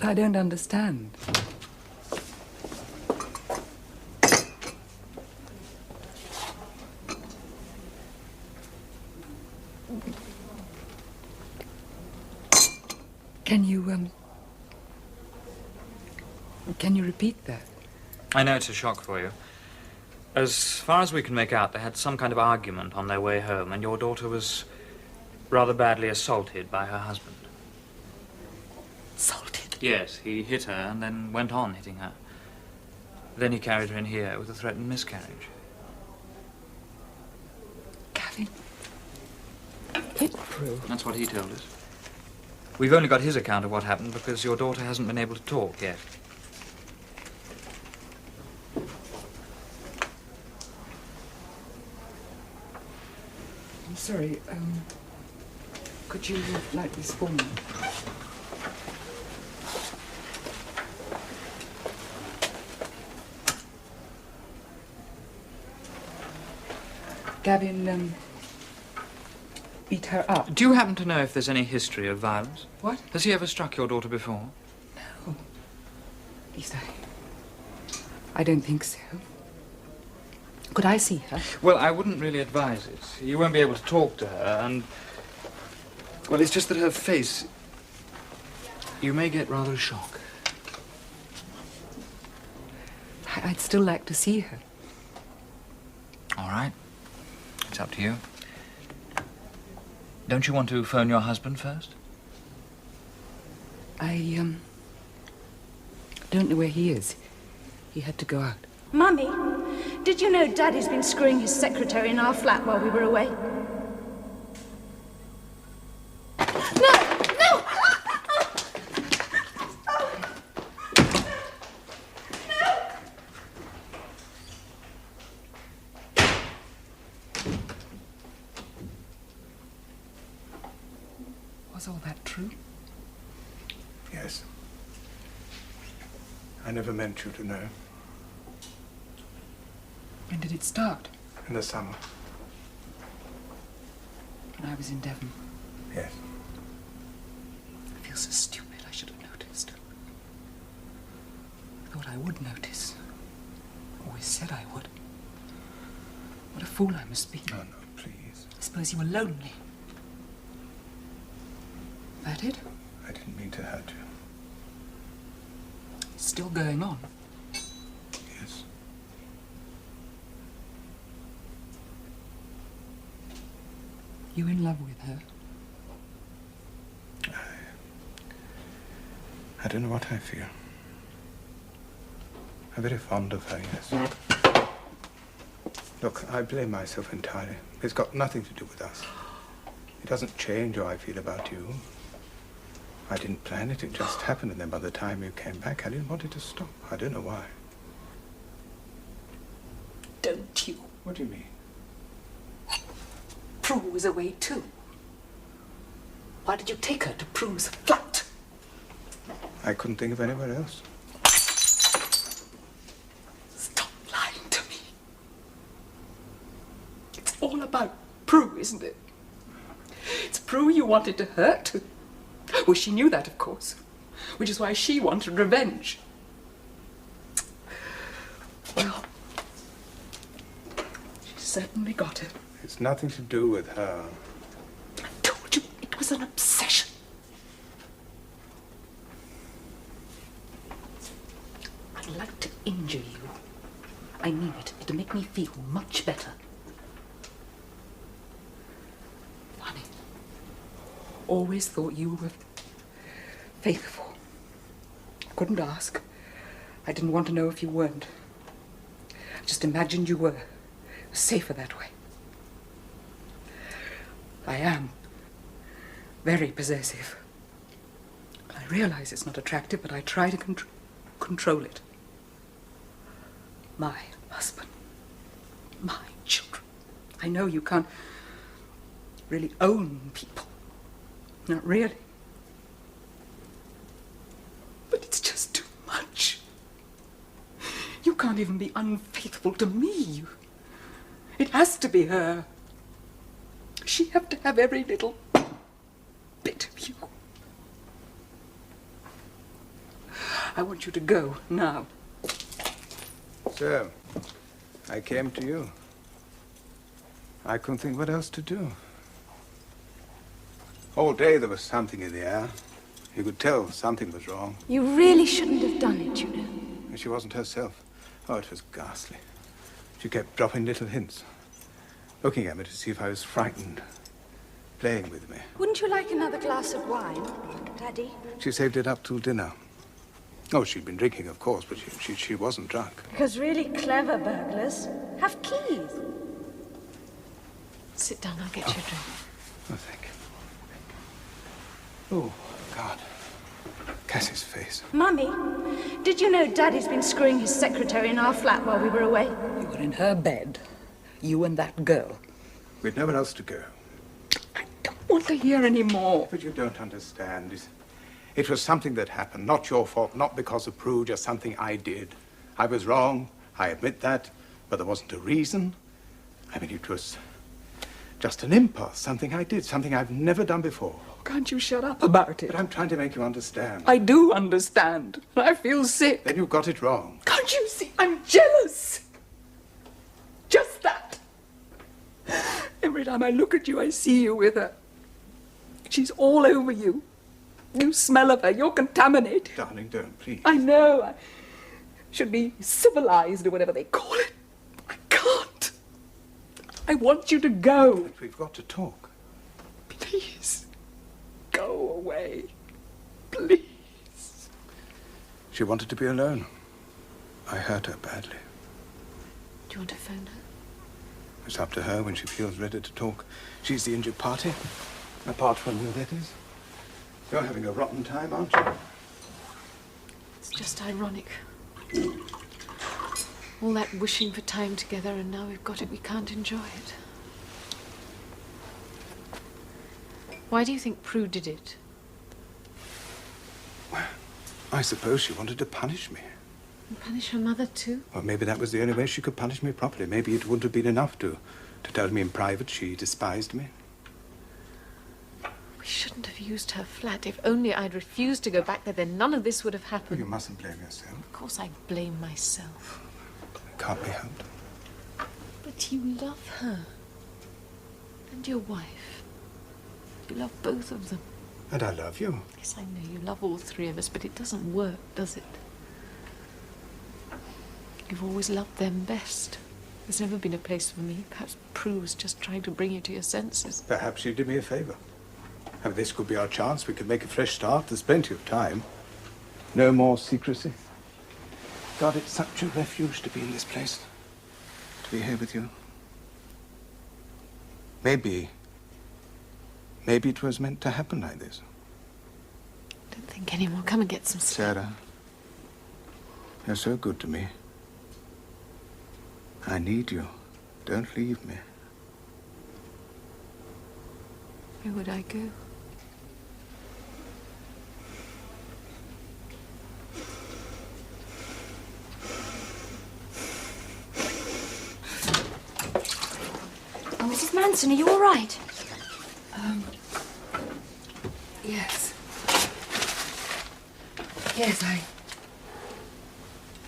I don't understand. Can you repeat that? I know it's a shock for you. As far as we can make out, they had some kind of argument on their way home, and your daughter was rather badly assaulted by her husband. Assaulted? Yes, he hit her and then went on hitting her. Then he carried her in here with a threatened miscarriage. Gavin hit Prue? That's what he told us. We've only got his account of what happened because your daughter hasn't been able to talk yet. I'm sorry, could you light this for me? Gavin, beat her up. Do you happen to know if there's any history of violence? What? Has he ever struck your daughter before? No. At least I don't think so. Could I see her? Well, I wouldn't really advise it. You won't be able to talk to her, and... Well, it's just that her face... You may get rather a shock. I'd still like to see her. All right. It's up to you. Don't you want to phone your husband first? I don't know where he is. He had to go out. Mummy, did you know Daddy's been screwing his secretary in our flat while we were away? No! No! Was all that true? Yes. I never meant you to know. When did it start? In the summer. When I was in Devon. Yes. I feel so stupid. I should have noticed. I thought I would notice. Always said I would. What a fool I must be. Oh, no, please. I suppose you were lonely. That it? I didn't mean to hurt you. Still going on? Yes. You in love with her? I don't know what I feel. I'm very fond of her, yes. Look, I blame myself entirely. It's got nothing to do with us. It doesn't change how I feel about you. I didn't plan it, it just happened, and then by the time you came back, I didn't want it to stop. I don't know why. Don't you? What do you mean? Prue was away too. Why did you take her to Prue's flat? I couldn't think of anywhere else. Stop lying to me. It's all about Prue, isn't it? It's Prue you wanted to hurt. Well, she knew that, of course, which is why she wanted revenge. Well, she certainly got it. It's nothing to do with her. I told you it was an obsession. I'd like to injure you. I mean it. It'll make me feel much better. Funny. Always thought you were faithful. I couldn't ask. I didn't want to know if you weren't. I just imagined you were. It was safer that way. I am very possessive. I realize it's not attractive, but I try to control it. My husband, my children. I know you can't really own people. Not really. But it's just too much. You can't even be unfaithful to me. It has to be her. She have to have every little bit of you. I want you to go now. So, I came to you. I couldn't think what else to do. All day there was something in the air. You could tell something was wrong. You really shouldn't have done it, you know. And she wasn't herself. Oh, it was ghastly. She kept dropping little hints, looking at me to see if I was frightened, playing with me. Wouldn't you like another glass of wine, Daddy? She saved it up till dinner. Oh, she'd been drinking, of course, but she wasn't drunk. Because really clever burglars have keys. Sit down, I'll get you a drink. Oh, thank you. Oh, God. Cassie's face. Mummy, did you know Daddy's been screwing his secretary in our flat while we were away? You were in her bed. You and that girl. We'd nowhere else to go. I don't want to hear any more. But you don't understand. It was something that happened. Not your fault, not because of Prue, just something I did. I was wrong. I admit that. But there wasn't a reason. I mean, it was just an impulse. Something I did. Something I've never done before. Can't you shut up about it? But I'm trying to make you understand. I do understand. I feel sick. Then you got it wrong. Can't you see? I'm jealous. Just that. Every time I look at you, I see you with her. She's all over you. You smell of her. You're contaminated. Darling, don't, please. I know. I should be civilized or whatever they call it. I can't. I want you to go. But we've got to talk. Please. Go away. Please. She wanted to be alone. I hurt her badly. Do you want to phone her? It's up to her when she feels ready to talk. She's the injured party. Apart from you, that is. You're having a rotten time, aren't you? It's just ironic. All that wishing for time together, and now we've got it, we can't enjoy it. Why do you think Prue did it? Well, I suppose she wanted to punish me. And punish her mother too? Or maybe that was the only way she could punish me properly. Maybe it wouldn't have been enough to tell me in private she despised me. We shouldn't have used her flat. If only I'd refused to go back there, then none of this would have happened. You mustn't blame yourself. Of course I blame myself. It can't be helped. But you love her. And your wife. You love both of them. And I love you. Yes, I know you love all three of us, but it doesn't work, does it? You've always loved them best. There's never been a place for me. Perhaps Prue was just trying to bring you to your senses. Perhaps she did me a favor. And this could be our chance. We could make a fresh start. There's plenty of time. No more secrecy. God, it's such a refuge to be in this place. To be here with you. Maybe it was meant to happen like this. Don't think any more. Come and get some sleep. Sarah, you're so good to me. I need you. Don't leave me. Where would I go? Oh, Mrs. Manson, are you all right? Yes. Yes,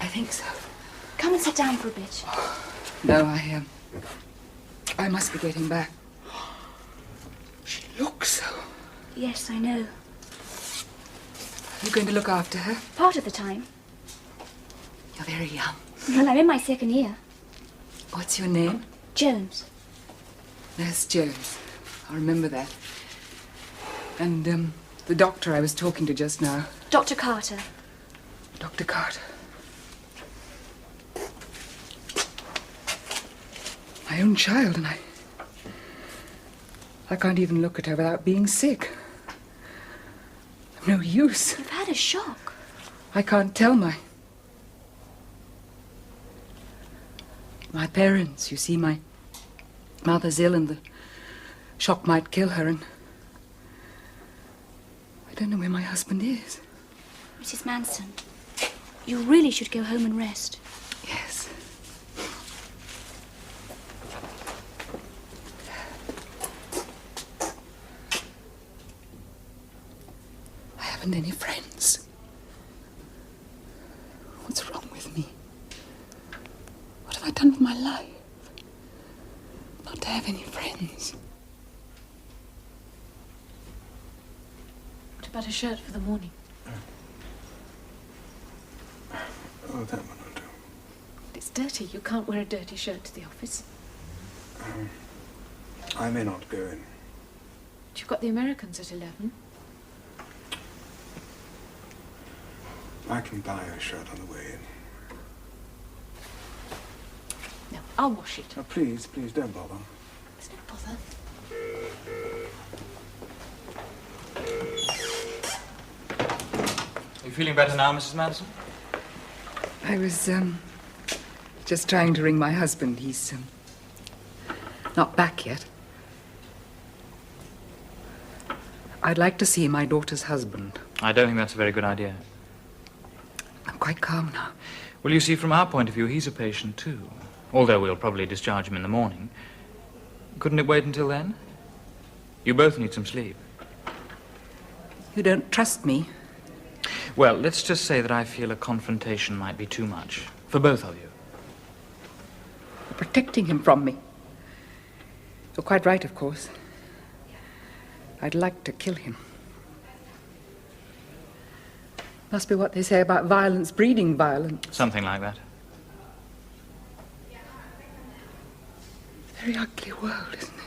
I think so. Come and sit down for a bit. No, I must be getting back. She looks so... Yes, I know. You're going to look after her? Part of the time. You're very young. Well, I'm in my second year. What's your name? Jones. Nurse Jones. I'll remember that. And, the doctor I was talking to just now. Dr. Carter. Dr. Carter. My own child, and I can't even look at her without being sick. No use. You've had a shock. I can't tell my parents. You see, my mother's ill and the shock might kill her, and I don't know where my husband is. Mrs. Manson, you really should go home and rest. Yes. I haven't any friends. I done with my life? Not to have any friends. What about a shirt for the morning? Oh, that one will do. It's dirty. You can't wear a dirty shirt to the office. I may not go in. You've got the Americans at 11. I can buy a shirt on the way in. No, I'll wash it. Oh, please, don't bother. There's no bother. Are you feeling better now, Mrs. Madison? I was, just trying to ring my husband. He's, not back yet. I'd like to see my daughter's husband. I don't think that's a very good idea. I'm quite calm now. Well, you see, from our point of view, he's a patient, too. Although we'll probably discharge him in the morning. Couldn't it wait until then? You both need some sleep. You don't trust me? Well, let's just say that I feel a confrontation might be too much. For both of you. You're protecting him from me. You're quite right, of course. I'd like to kill him. Must be what they say about violence breeding violence. Something like that. Very ugly world, isn't it?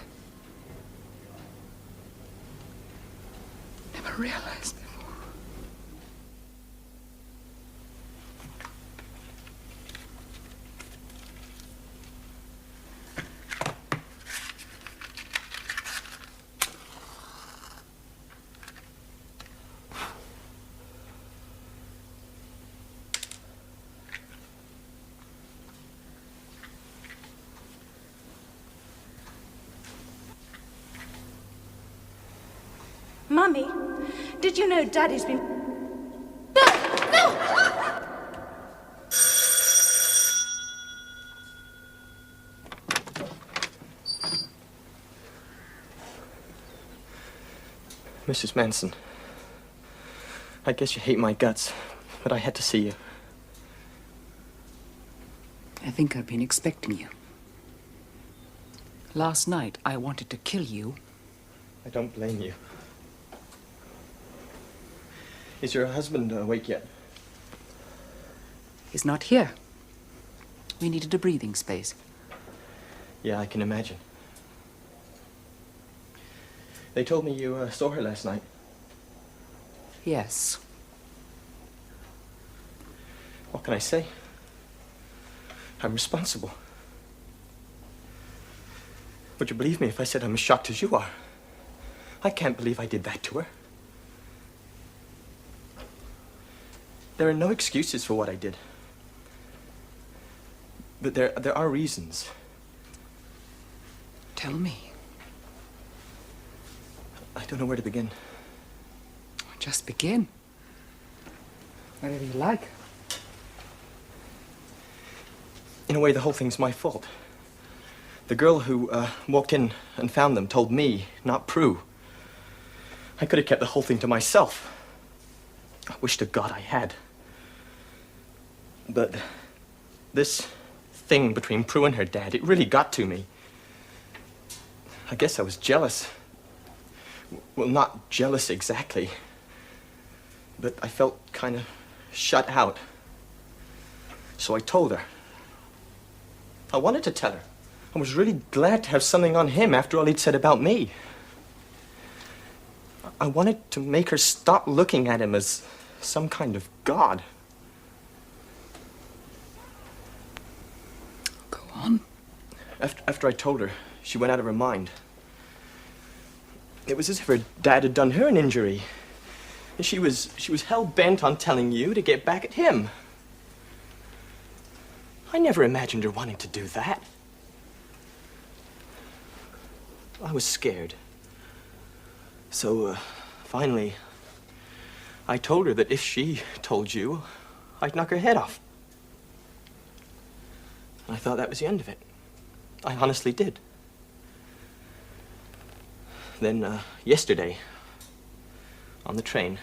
Never realized before. Mummy, did you know Daddy's been... Mrs. Manson, I guess you hate my guts, but I had to see you. I think I've been expecting you. Last night, I wanted to kill you. I don't blame you. Is your husband awake yet? He's not here. We needed a breathing space. Yeah, I can imagine. They told me you saw her last night. Yes. What can I say? I'm responsible. Would you believe me if I said I'm as shocked as you are? I can't believe I did that to her. There are no excuses for what I did. But there are reasons. Tell me. I don't know where to begin. Just begin. Whatever you like. In a way, the whole thing's my fault. The girl who walked in and found them told me, not Prue. I could have kept the whole thing to myself. I wish to God I had. But this thing between Prue and her dad, it really got to me. I guess I was jealous. Well, not jealous exactly. But I felt kind of shut out. So I told her. I wanted to tell her. I was really glad to have something on him after all he'd said about me. I wanted to make her stop looking at him as some kind of god. Go on. After I told her, she went out of her mind. It was as if her dad had done her an injury. And she was hell-bent on telling you to get back at him. I never imagined her wanting to do that. I was scared. So, finally, I told her that if she told you, I'd knock her head off. I thought that was the end of it. I honestly did. Then, yesterday, on the train,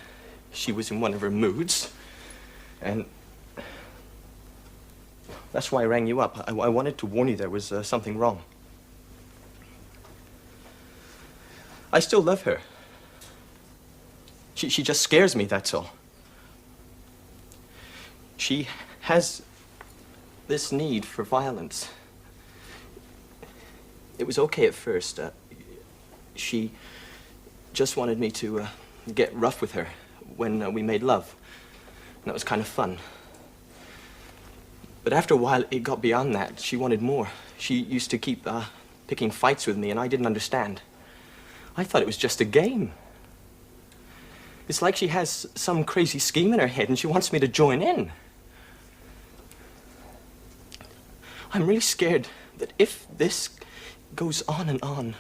she was in one of her moods, and... That's why I rang you up. I wanted to warn you there was something wrong. I still love her. She just scares me, that's all. She has this need for violence. It was okay at first. She just wanted me to get rough with her when we made love. And that was kind of fun. But after a while, it got beyond that. She wanted more. She used to keep picking fights with me, and I didn't understand. I thought it was just a game. It's like she has some crazy scheme in her head, and she wants me to join in. I'm really scared that if this goes on and on,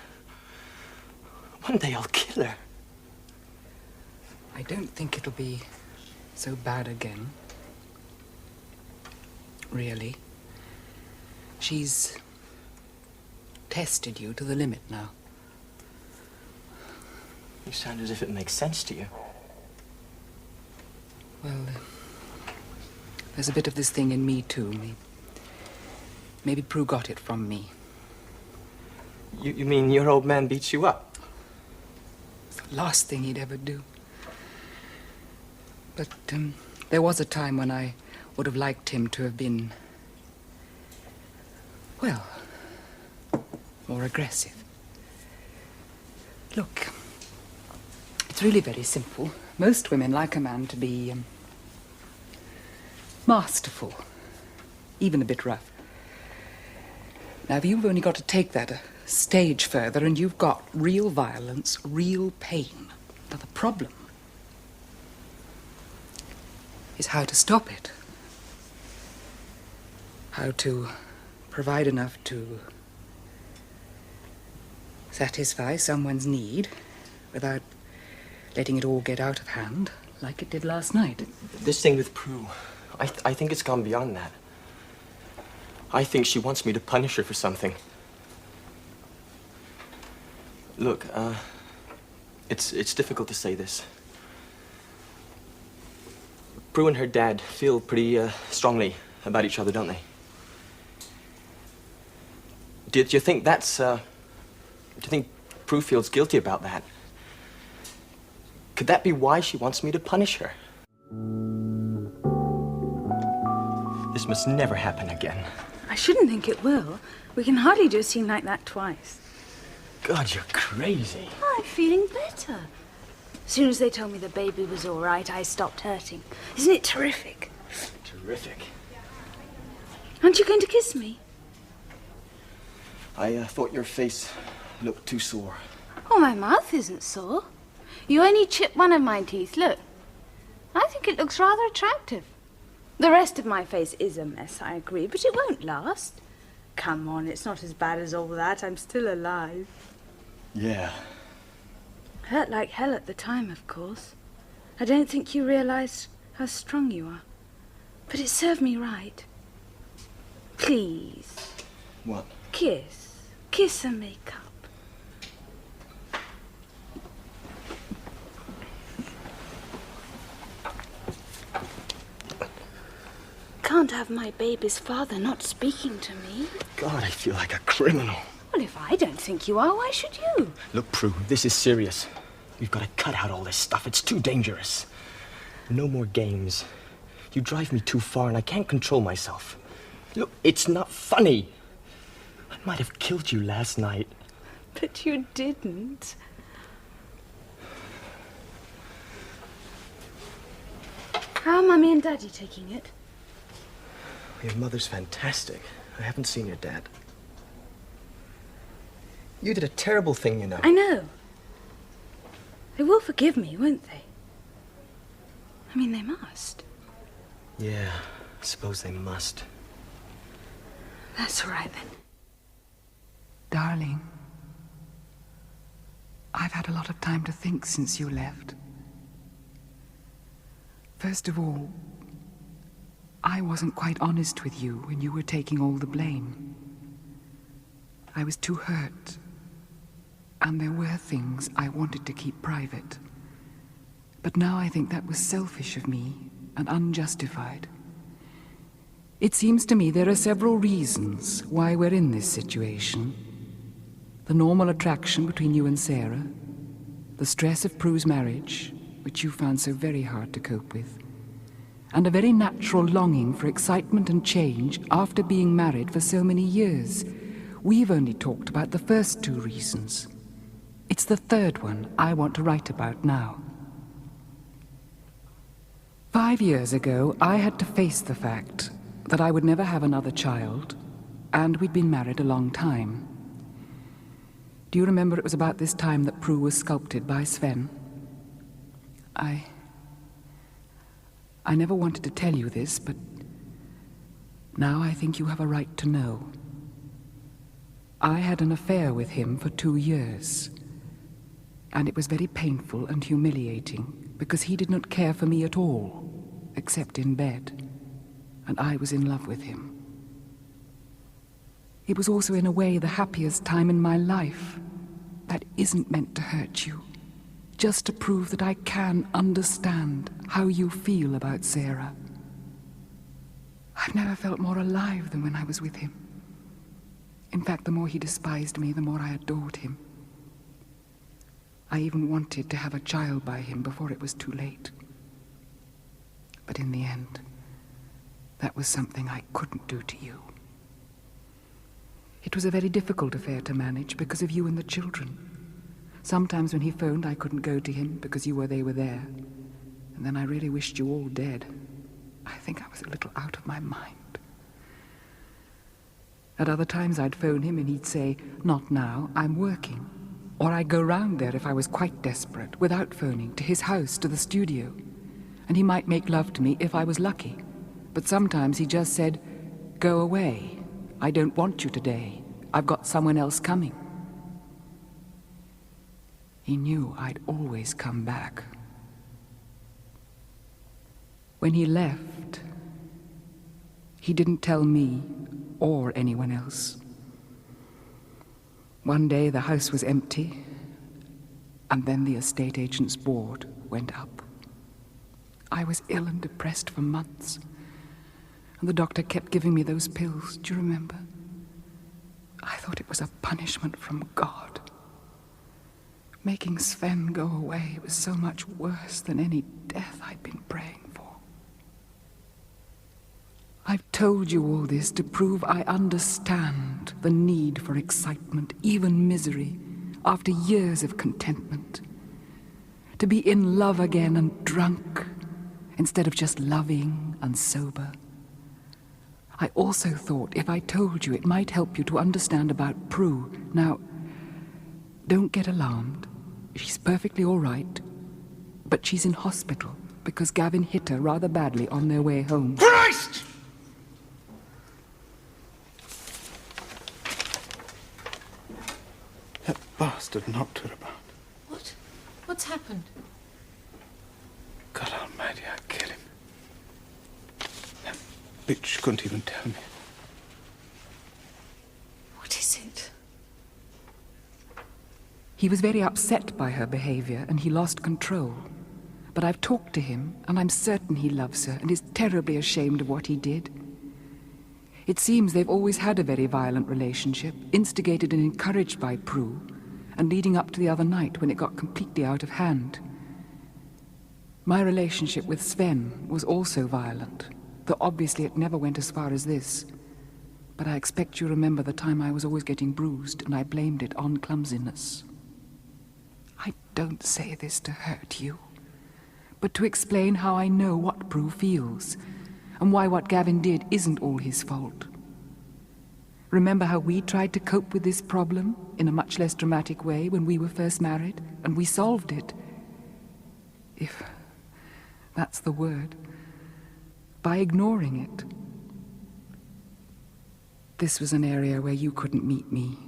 one day I'll kill her. I don't think it'll be so bad again. Really. She's tested you to the limit now. You sound as if it makes sense to you. Well, there's a bit of this thing in me, too. Maybe Prue got it from me. You mean your old man beats you up? It's the last thing he'd ever do. But there was a time when I would have liked him to have been, well, more aggressive. Look, it's really very simple. Most women like a man to be masterful, even a bit rough. Now, you've only got to take that a stage further and you've got real violence, real pain. Now, the problem is how to stop it. How to provide enough to satisfy someone's need without letting it all get out of hand like it did last night. This thing with Prue, I think it's gone beyond that. I think she wants me to punish her for something. Look, it's difficult to say this. Prue and her dad feel pretty strongly about each other, don't they? Do you think that's, do you think Prue feels guilty about that? Could that be why she wants me to punish her? This must never happen again. I shouldn't think it will. We can hardly do a scene like that twice. God, you're crazy. I'm feeling better. As soon as they told me the baby was all right, I stopped hurting. Isn't it terrific? Terrific. Aren't you going to kiss me? I thought your face looked too sore. Oh, my mouth isn't sore. You only chipped one of my teeth. Look. I think it looks rather attractive. The rest of my face is a mess, I agree, but it won't last. Come on, it's not as bad as all that. I'm still alive. Yeah. Hurt like hell at the time, of course. I don't think you realize how strong you are. But it served me right. Please. What? Kiss. Kiss and make up. Can't have my baby's father not speaking to me. God, I feel like a criminal. Well, if I don't think you are, why should you? Look, Prue, this is serious. You've got to cut out all this stuff. It's too dangerous. No more games. You drive me too far and I can't control myself. Look, it's not funny. I might have killed you last night. But you didn't. How are Mummy and Daddy taking it? Your mother's fantastic. I haven't seen your dad. You did a terrible thing, you know. I know. They will forgive me, won't they? I mean, they must. Yeah, I suppose they must. That's all right, then. Darling, I've had a lot of time to think since you left. First of all, I wasn't quite honest with you when you were taking all the blame. I was too hurt, and there were things I wanted to keep private. But now I think that was selfish of me and unjustified. It seems to me there are several reasons why we're in this situation. The normal attraction between you and Sarah, the stress of Prue's marriage, which you found so very hard to cope with, and a very natural longing for excitement and change after being married for so many years. We've only talked about the first two reasons. It's the third one I want to write about now. 5 years ago, I had to face the fact that I would never have another child, and we'd been married a long time. Do you remember it was about this time that Prue was sculpted by Sven? I never wanted to tell you this, but now I think you have a right to know. I had an affair with him for 2 years, and it was very painful and humiliating because he did not care for me at all, except in bed, and I was in love with him. It was also in a way the happiest time in my life. That isn't meant to hurt you, just to prove that I can understand how you feel about Sarah. I've never felt more alive than when I was with him. In fact, the more he despised me, the more I adored him. I even wanted to have a child by him before it was too late. But in the end, that was something I couldn't do to you. It was a very difficult affair to manage because of you and the children. Sometimes when he phoned, I couldn't go to him because they were there. And then I really wished you all dead. I think I was a little out of my mind. At other times I'd phone him and he'd say, "Not now, I'm working." Or I'd go round there if I was quite desperate, without phoning, to his house, to the studio. And he might make love to me if I was lucky. But sometimes he just said, "Go away. I don't want you today. I've got someone else coming." He knew I'd always come back. When he left, he didn't tell me or anyone else. One day the house was empty, and then the estate agent's board went up. I was ill and depressed for months, and the doctor kept giving me those pills. Do you remember? I thought it was a punishment from God. Making Sven go away was so much worse than any death I'd been praying for. I've told you all this to prove I understand the need for excitement, even misery, after years of contentment. To be in love again and drunk, instead of just loving and sober. I also thought if I told you it might help you to understand about Prue. Now, don't get alarmed. She's perfectly all right. But she's in hospital because Gavin hit her rather badly on their way home. Christ! That bastard knocked her about. What? What's happened? God almighty, I'd kill him. That bitch couldn't even tell me. What is it? He was very upset by her behavior and he lost control. But I've talked to him and I'm certain he loves her and is terribly ashamed of what he did. It seems they've always had a very violent relationship, instigated and encouraged by Prue, and leading up to the other night when it got completely out of hand. My relationship with Sven was also violent, though obviously it never went as far as this. But I expect you remember the time I was always getting bruised and I blamed it on clumsiness. I don't say this to hurt you, but to explain how I know what Prue feels, and why what Gavin did isn't all his fault. Remember how we tried to cope with this problem in a much less dramatic way when we were first married, and we solved it. If that's the word. By ignoring it. This was an area where you couldn't meet me.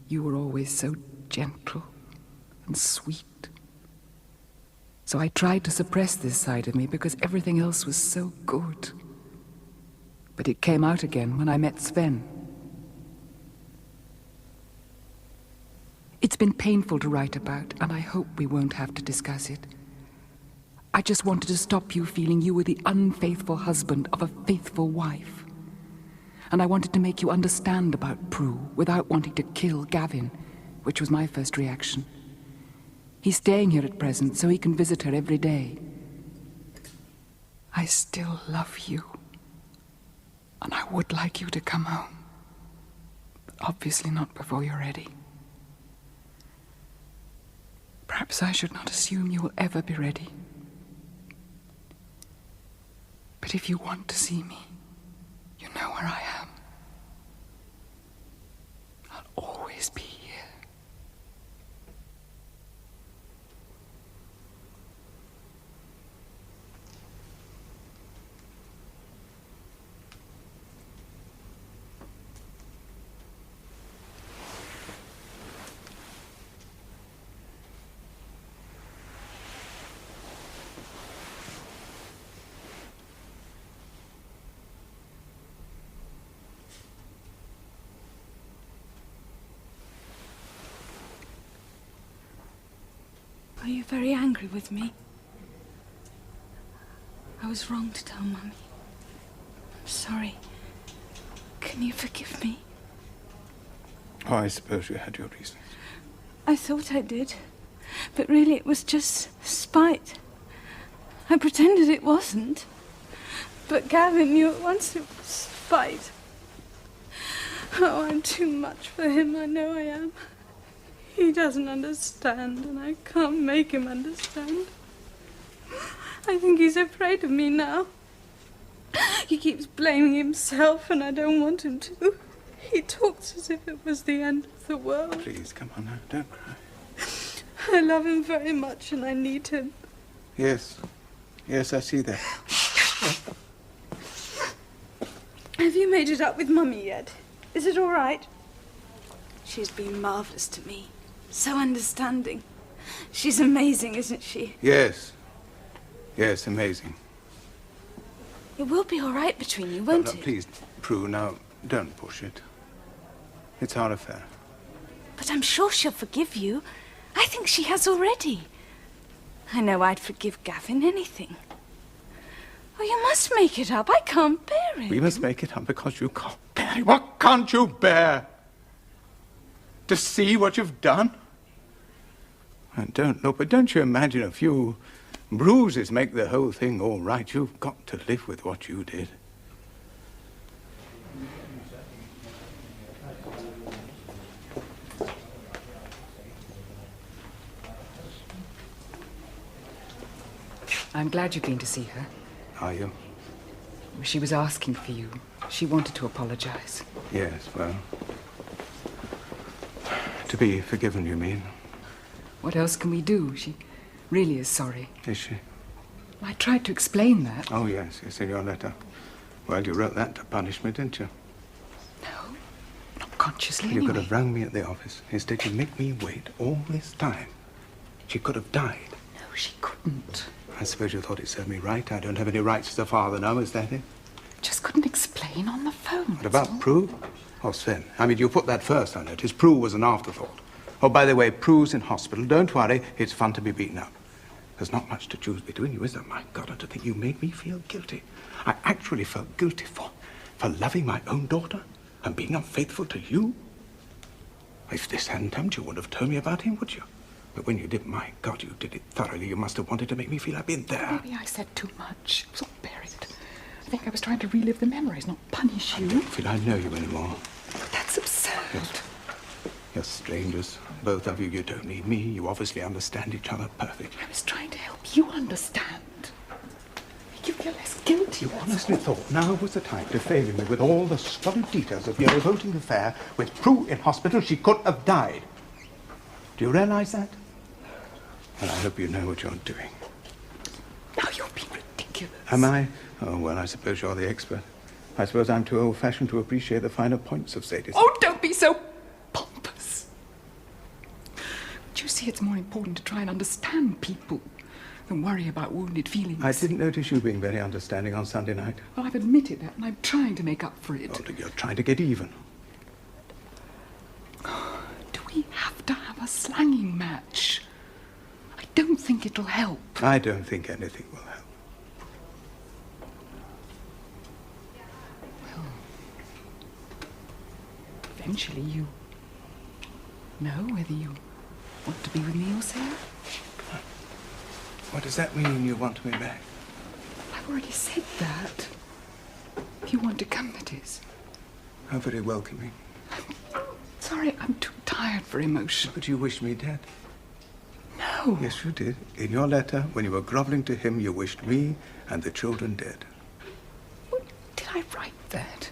You were always so gentle and sweet. So I tried to suppress this side of me because everything else was so good. But it came out again when I met Sven. It's been painful to write about, and I hope we won't have to discuss it. I just wanted to stop you feeling you were the unfaithful husband of a faithful wife. And I wanted to make you understand about Prue without wanting to kill Gavin, which was my first reaction. He's staying here at present so he can visit her every day. I still love you. And I would like you to come home. But obviously not before you're ready. Perhaps I should not assume you will ever be ready. But if you want to see me, you know where I am. I'll always be here. Are you very angry with me? I was wrong to tell Mummy. I'm sorry. Can you forgive me? Oh, I suppose you had your reasons. I thought I did. But really it was just spite. I pretended it wasn't. But Gavin knew at once it was spite. Oh, I'm too much for him, I know I am. He doesn't understand, and I can't make him understand. I think he's afraid of me now. He keeps blaming himself, and I don't want him to. He talks as if it was the end of the world. Please, come on now, don't cry. I love him very much, and I need him. Yes, yes, I see that. Have you made it up with Mummy yet? Is it all right? She's been marvellous to me. So understanding. She's amazing, isn't she? Yes, yes, amazing. It will be all right between you, won't No, it? please, Prue, now, don't push it. It's our affair. But I'm sure she'll forgive you. I think she has already. I know I'd forgive Gavin anything. Oh, you must make it up. I can't bear it. We must make it up because you can't bear it. What can't you bear? To see what you've done? And don't you imagine a few bruises make the whole thing all right? You've got to live with what you did. I'm glad you've been to see her. Are you? She was asking for you. She wanted to apologize. Yes, well... To be forgiven, you mean? What else can we do? She really is sorry. Is she? I tried to explain that. Oh, yes, yes, in your letter. Well, you wrote that to punish me, didn't you? No, not consciously You anyway. could have rung me at the office. Instead, you make me wait all this time. She could have died. No, she couldn't. I suppose you thought it served me right. I don't have any rights as a father now, is that it? Just couldn't explain on the phone. What about Prue? Oh, Sven, I mean, you put that first, I noticed. Prue was an afterthought. Oh, by the way, Prue's in hospital. Don't worry, it's fun to be beaten up. There's not much to choose between you, is there? My God, and to think you made me feel guilty. I actually felt guilty for loving my own daughter and being unfaithful to you. If this hadn't happened, you wouldn't have told me about him, would you? But when you did, my God, you did it thoroughly. You must have wanted to make me feel I'd been there. Maybe I said too much. It was all buried. I think I was trying to relive the memories, not punish you. I don't feel I know you anymore. But that's absurd. You're strangers. Both of you. You don't need me. You obviously understand each other perfectly. I was trying to help you understand. Make you feel less guilty. You honestly thought now was the time to favour me with all the solid details of your revolting affair with Prue in hospital. She could have died. Do you realise that? Well, I hope you know what you're doing. Now you're being ridiculous. Am I? Oh, well, I suppose you're the expert. I suppose I'm too old-fashioned to appreciate the finer points of sadism. Oh, don't be so pompous. Don't you see it's more important to try and understand people than worry about wounded feelings? I didn't notice you being very understanding on Sunday night. Well, I've admitted that, and I'm trying to make up for it. Oh, you're trying to get even. Do we have to have a slanging match? I don't think it'll help? I don't think anything will help. Well, eventually you know whether you want to be with me or Sarah. What does that mean, you want me back? I've already said that. If you want to come, that is. How very welcoming. Sorry, I'm too tired for emotion. But you wished me dead. No. Yes, you did. In your letter, when you were groveling to him, you wished me and the children dead. Did I write that?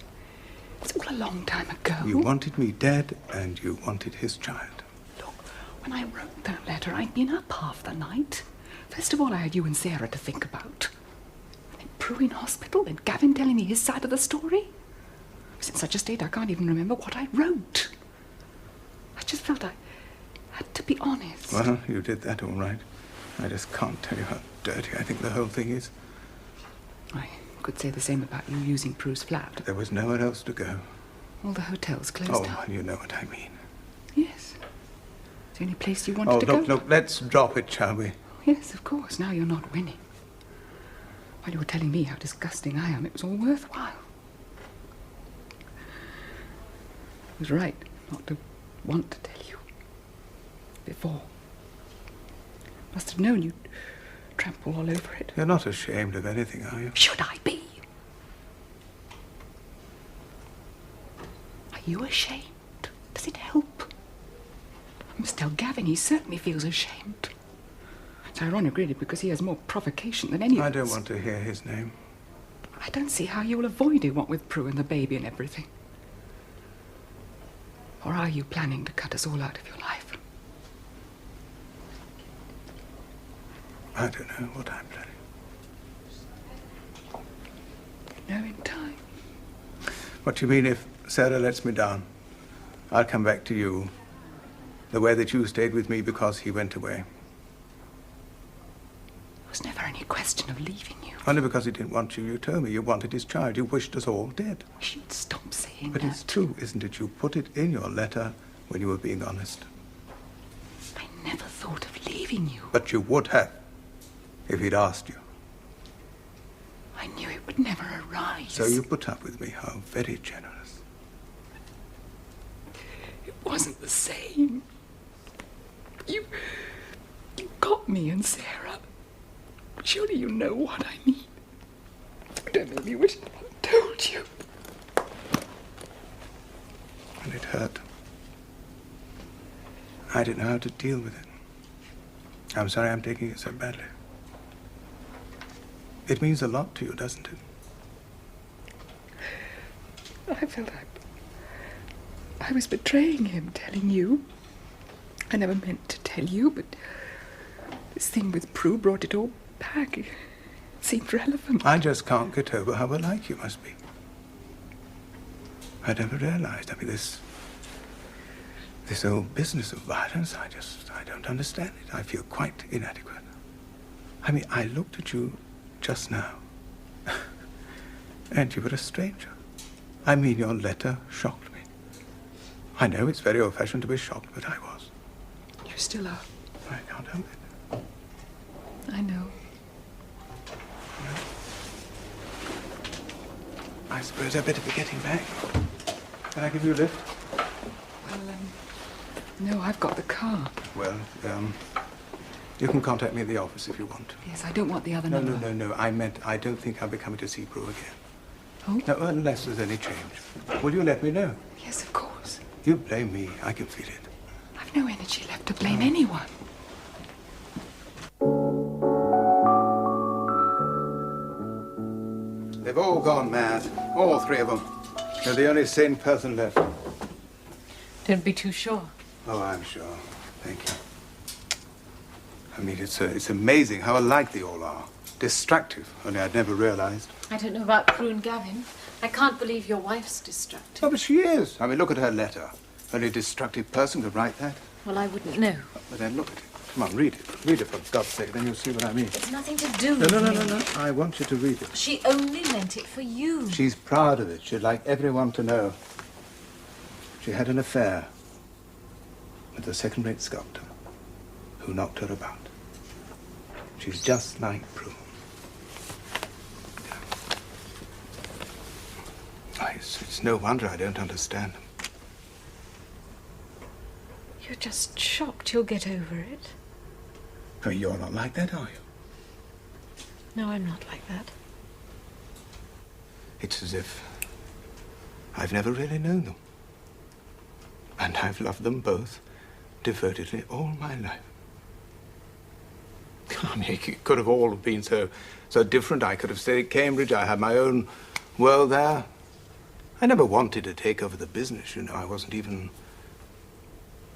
It's all a long time ago. You wanted me dead, and you wanted his child. Look, when I wrote that letter, I'd been up half the night. First of all, I had you and Sarah to think about. Then Prue in hospital, then Gavin telling me his side of the story. I was in such a state I can't even remember what I wrote. I just felt I had to be honest. Well, you did that all right. I just can't tell you how dirty I think the whole thing is. I could say the same about you using Prue's flat. There was nowhere else to go. All the hotels closed Oh, down. you know what I mean. Yes. It's the only place you wanted to go. Look, let's drop it, shall we? Yes, of course. Now you're not winning. While you were telling me how disgusting I am, it was all worthwhile. I was right not to want to tell you. Before. Must have known you'd trample all over it. You're not ashamed of anything, are you? Should I be? Are you ashamed? Does it help? I must tell Gavin he certainly feels ashamed. It's ironic, really, because he has more provocation than any of us. I don't want to hear his name. I don't see how you'll avoid it, what with Prue and the baby and everything. Or are you planning to cut us all out of your life? I don't know what I'm planning. No, in time. What do you mean if Sarah lets me down? I'll come back to you the way that you stayed with me because he went away. There was never any question of leaving you. Only because he didn't want you. You told me you wanted his child. You wished us all dead. You should stop saying But that. it's true, isn't it? You put it in your letter when you were being honest. I never thought of leaving you. But you would have, if he'd asked you. I knew it would never arise. So you put up with me. How very generous. It wasn't the same. You got me and Sarah. Surely you know what I mean. Don't make me wish I'd told you. And it hurt. I didn't know how to deal with it. I'm sorry I'm taking it so badly. It means a lot to you, doesn't it? I felt I was betraying him, telling you. I never meant to tell you, but this thing with Prue brought it all back. It seemed relevant. I just can't get over how alike you must be. I never realized. I mean, this whole business of violence, I don't understand it. I feel quite inadequate. I mean, I looked at you just now, and you were a stranger. I mean, your letter shocked me. I know it's very old-fashioned to be shocked, but I was. You still are. I can't help it. I know. I suppose I'd better be getting back. Can I give you a lift? Well, no, I've got the car. Well, you can contact me at the office if you want to. Yes, I don't want the other No, number. no. I meant I don't think I'll be coming to see Prue again. Oh? No, unless there's any change. Will you let me know? Yes, of course. You blame me. I can feel it. I've no energy left to blame anyone. They've all gone mad. All three of them. You're the only sane person left. Don't be too sure. Oh, I'm sure. Thank you. I mean, it's amazing how alike they all are. Destructive, only I'd never realized. I don't know about Prue and Gavin. I can't believe your wife's destructive. Oh, but she is. I mean, look at her letter. Only a destructive person could write that. Well, I wouldn't know. But then look at it. Come on, read it. Read it, for God's sake, then you'll see what I mean. It's nothing to do with me. No. I want you to read it. She only meant it for you. She's proud of it. She'd like everyone to know. She had an affair with a second-rate sculptor who knocked her about. She's just like Prue. It's no wonder I don't understand them. You're just shocked you'll get over it. Oh, you're not like that, are you? No, I'm not like that. It's as if I've never really known them. And I've loved them both devotedly all my life. I mean, it could have all been so different. I could have stayed at Cambridge. I had my own world there. I never wanted to take over the business, you know. I wasn't even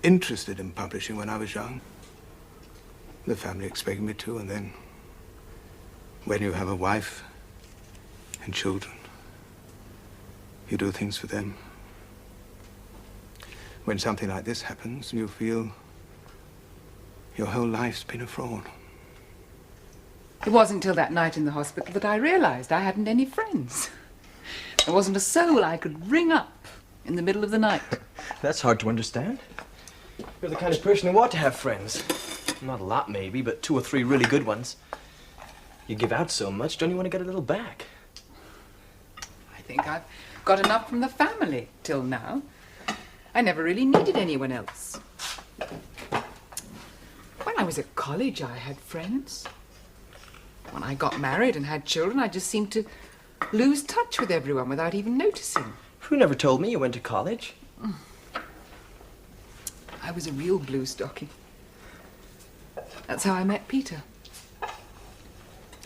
interested in publishing when I was young. The family expected me to, and then when you have a wife and children, you do things for them. When something like this happens, you feel your whole life's been a fraud. It wasn't until that night in the hospital that I realized I hadn't any friends. There wasn't a soul I could ring up in the middle of the night. That's hard to understand. You're the kind of person who ought to have friends. Not a lot, maybe, but 2 or 3 really good ones. You give out so much, don't you want to get a little back? I think I've got enough from the family till now. I never really needed anyone else. When I was at college, I had friends. When I got married and had children, I just seemed to lose touch with everyone without even noticing. Prue never told me you went to college. I was a real blue stocking. That's how I met Peter.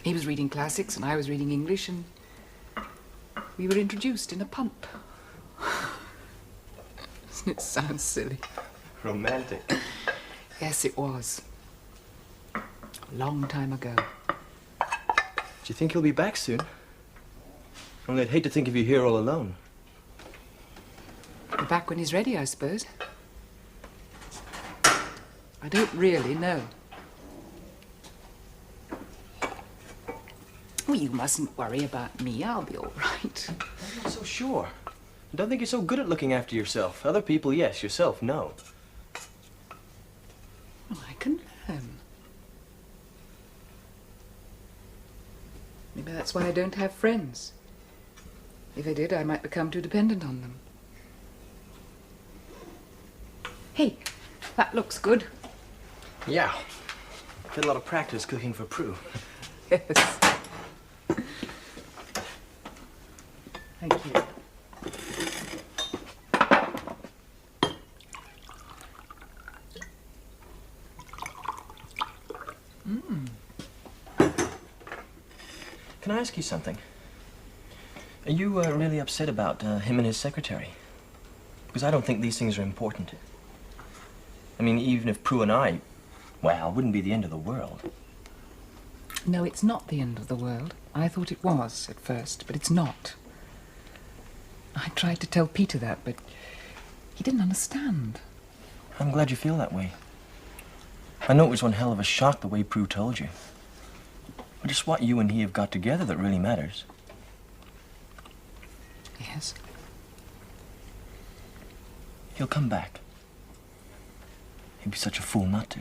He was reading classics and I was reading English, and we were introduced in a pump. Doesn't it sound silly? Romantic. Yes, it was. A long time ago. Do you think he'll be back soon? Only I'd hate to think of you here all alone. Be back when he's ready, I suppose. I don't really know. Well, you mustn't worry about me. I'll be all right. I'm not so sure. I don't think you're so good at looking after yourself. Other people, yes. Yourself, no. Well, I can learn. Maybe that's why I don't have friends. If I did, I might become too dependent on them. Hey, that looks good. Yeah. Did a lot of practice cooking for Prue. Yes. Thank you. Can I ask you something? Are you really upset about him and his secretary? Because I don't think these things are important. I mean, even if Prue and I, well, it wouldn't be the end of the world. No, it's not the end of the world. I thought it was at first, but it's not. I tried to tell Peter that, but he didn't understand. I'm glad you feel that way. I know it was one hell of a shock the way Prue told you. But it's what you and he have got together that really matters. Yes. He'll come back. He'd be such a fool not to.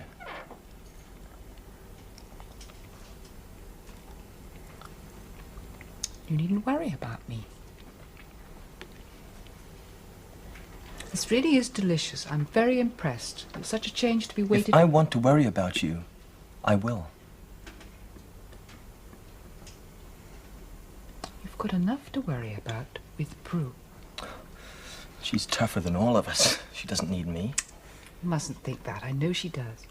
You needn't worry about me. This really is delicious. I'm very impressed. It's such a change to be waited... If I want to worry about you, I will. You've got enough to worry about with Prue. She's tougher than all of us. She doesn't need me. You mustn't think that. I know she does.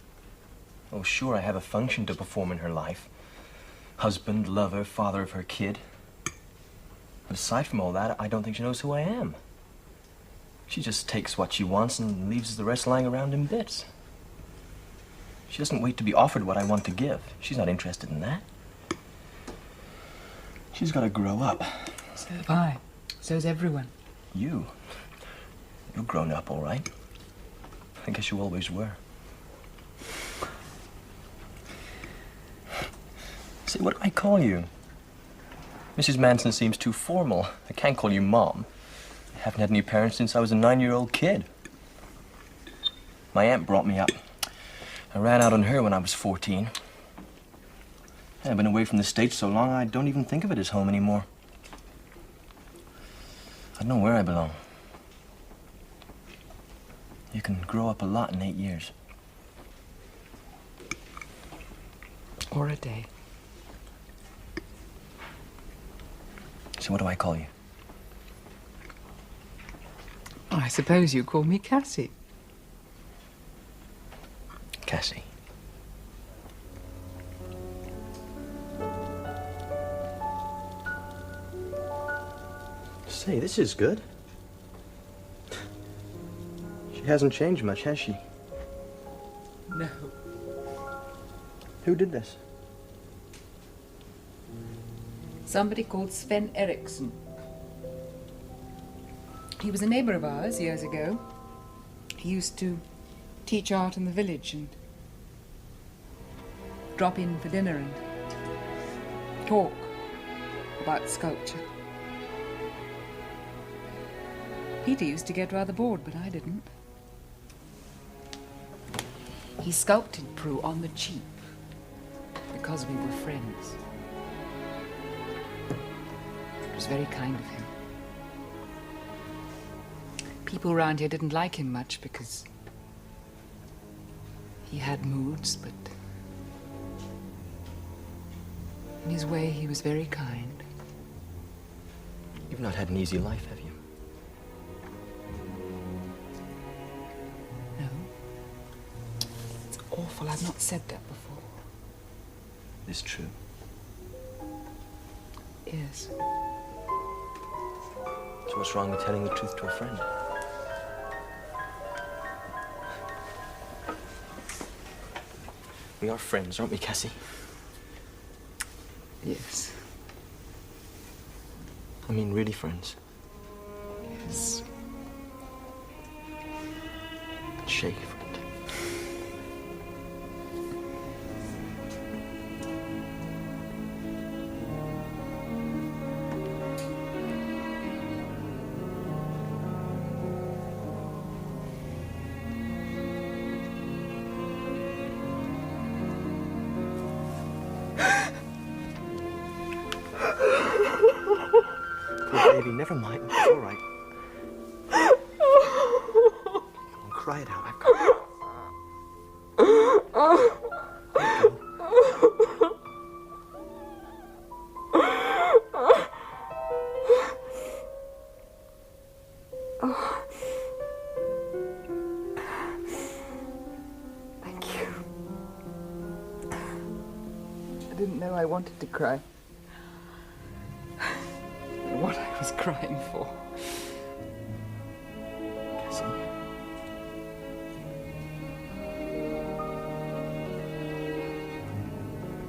Oh, sure, I have a function to perform in her life. Husband, lover, father of her kid. But aside from all that, I don't think she knows who I am. She just takes what she wants and leaves the rest lying around in bits. She doesn't wait to be offered what I want to give. She's not interested in that. She's got to grow up. So have I. So's everyone. You? You're grown up, all right. I guess you always were. Say, what do I call you? Mrs. Manson seems too formal. I can't call you Mom. I haven't had any parents since I was a 9-year-old kid. My aunt brought me up. I ran out on her when I was 14. I've been away from the States so long, I don't even think of it as home anymore. I don't know where I belong. You can grow up a lot in 8 years. Or a day. So what do I call you? I suppose you call me Cassie. Cassie. Say, this is good. She hasn't changed much, has she? No. Who did this? Somebody called Sven Eriksson. He was a neighbour of ours years ago. He used to teach art in the village and drop in for dinner and talk about sculpture. Peter used to get rather bored, but I didn't. He sculpted Prue on the cheap because we were friends. It was very kind of him. People around here didn't like him much because he had moods, but in his way he was very kind. You've not had an easy life, have you? No. It's awful, I've not said that before. It's true. Yes. So what's wrong with telling the truth to a friend? We are friends, aren't we, Cassie? Yes. I mean, really friends. Yes. Shake, friend. Poor baby, never mind. It's all right. Cry it out. I've got it. Let it go. Thank you. I didn't know I wanted to cry. What I was crying for. Cassie.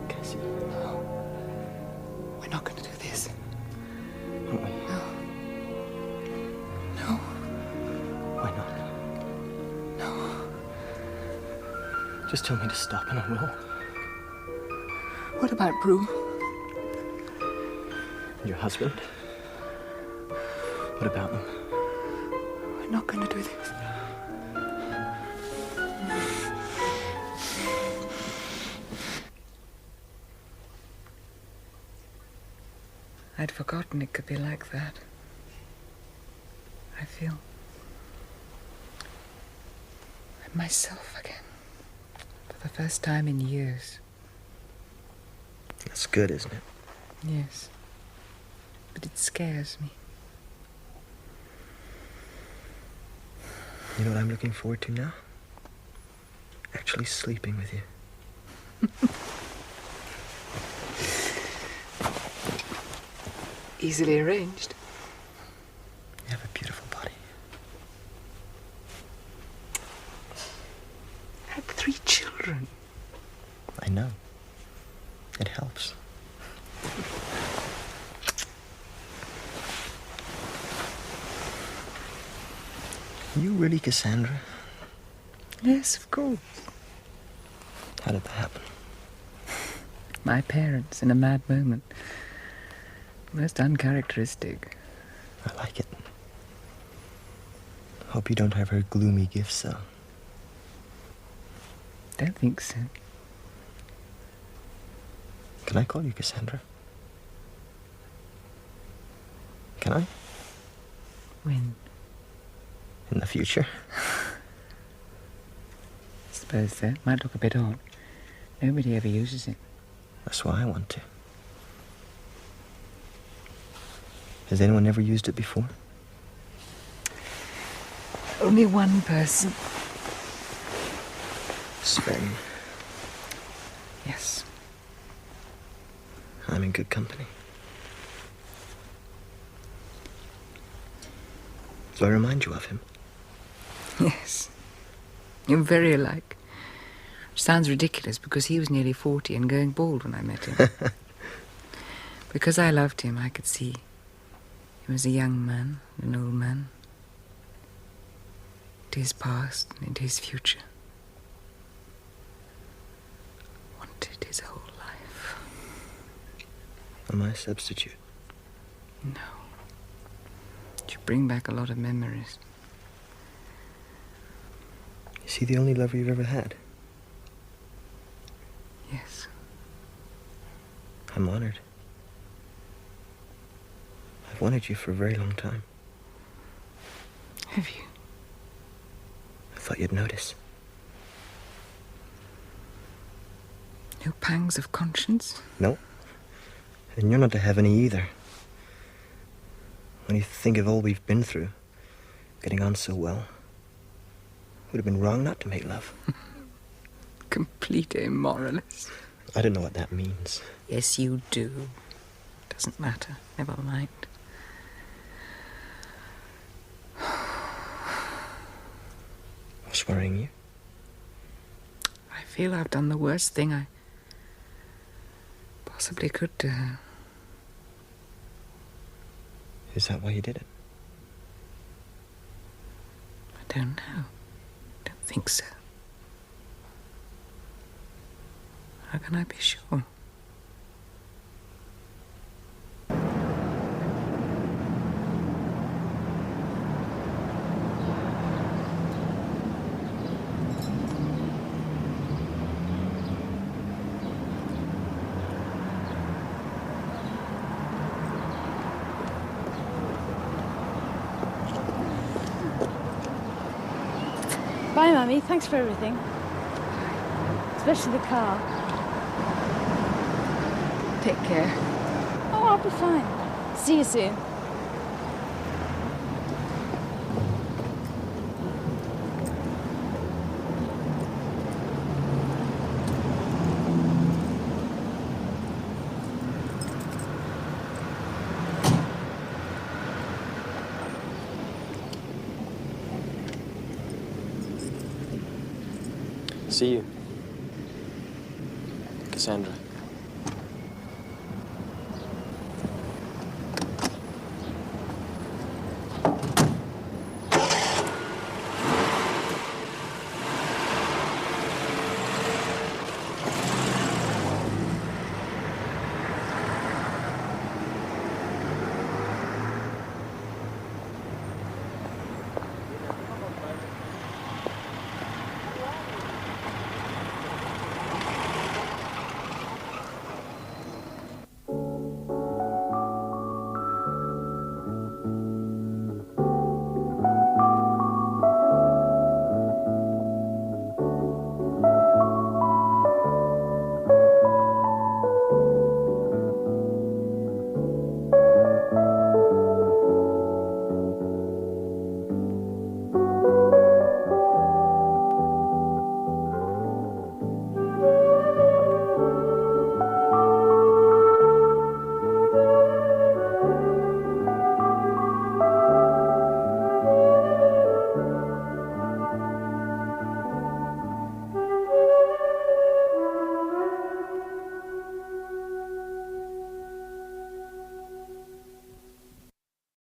Cassie. No. We're not going to do this. Aren't we? No. No. Why not? No. Just tell me to stop and I will. What about Prue? Your husband? What about them? We're not going to do this. I'd forgotten it could be like that. I feel I'm myself again. For the first time in years. That's good, isn't it? Yes. But it scares me. You know what I'm looking forward to now? Actually sleeping with you. Easily arranged. You have a beautiful body. I had 3 children. I know. It helps. You really Cassandra? Yes, of course. How did that happen? My parents in a mad moment. Most uncharacteristic. I like it. Hope you don't have her gloomy gifts, though. Don't think so. Can I call you Cassandra? Can I? When? In the future? I suppose that might look a bit odd. Nobody ever uses it. That's why I want to. Has anyone ever used it before? Only one person. Sven. Yes. I'm in good company. Do I remind you of him? Yes. You're very alike. Which sounds ridiculous because he was nearly 40 and going bald when I met him. Because I loved him, I could see he was a young man, an old man. Into his past and into his future. Wanted his whole life. Am I a substitute? No. You bring back a lot of memories. Is he the only lover you've ever had? Yes. I'm honored. I've wanted you for a very long time. Have you? I thought you'd notice. No pangs of conscience? No. And you're not to have any either. When you think of all we've been through, getting on so well, would have been wrong not to make love. Complete immoralist. I don't know what that means. Yes, you do. Doesn't matter. Never mind. What's worrying you? I feel I've done the worst thing I possibly could to her. Is that why you did it? I don't know. Don't think so. How can I be sure? Bye, Mummy. Thanks for everything. Especially the car. Take care. Oh, I'll be fine. See you soon. See you, Cassandra.